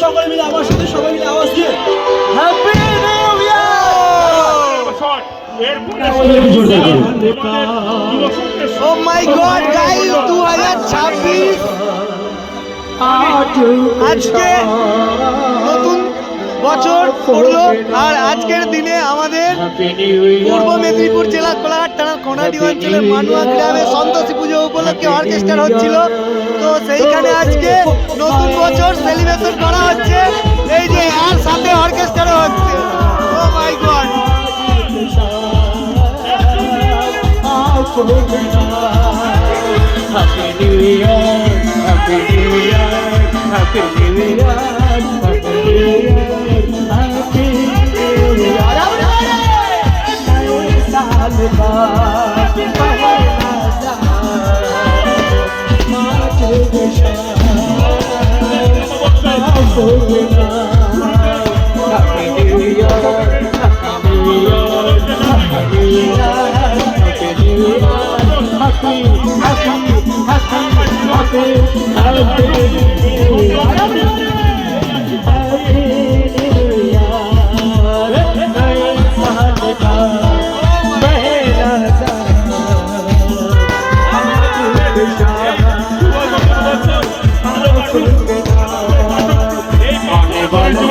সকলে মিলে আমার সাথে সবাই মিলে আওয়াজ দিয়ে happy new year. O my god guys, 2026 আজকে নতুন বছর পড়লো। আর আজকের দিনে আমাদের পূর্ব মেদিনীপুর জেলা কোলাঘাট থানার কোনাডি অঞ্চলের মানুয়া গ্রামে সন্তোষী পুজো উপলক্ষে অর্কেস্ট্রা হচ্ছিল। তো সেইখানে আজকে নতুন বছর সেলিব্রেশন করা হচ্ছে, এই যে আর সাথে অর্কেস্ট্রা হচ্ছে। Oh my god, happy new year, happy new year, happy new year, happy new year, happy new year. নয়ে সাল का पहला माथे happy new year, happy new year, happy new year, happy new year, happy happy happy happy happy new year, happy new year. नए साल का पहला आने वाला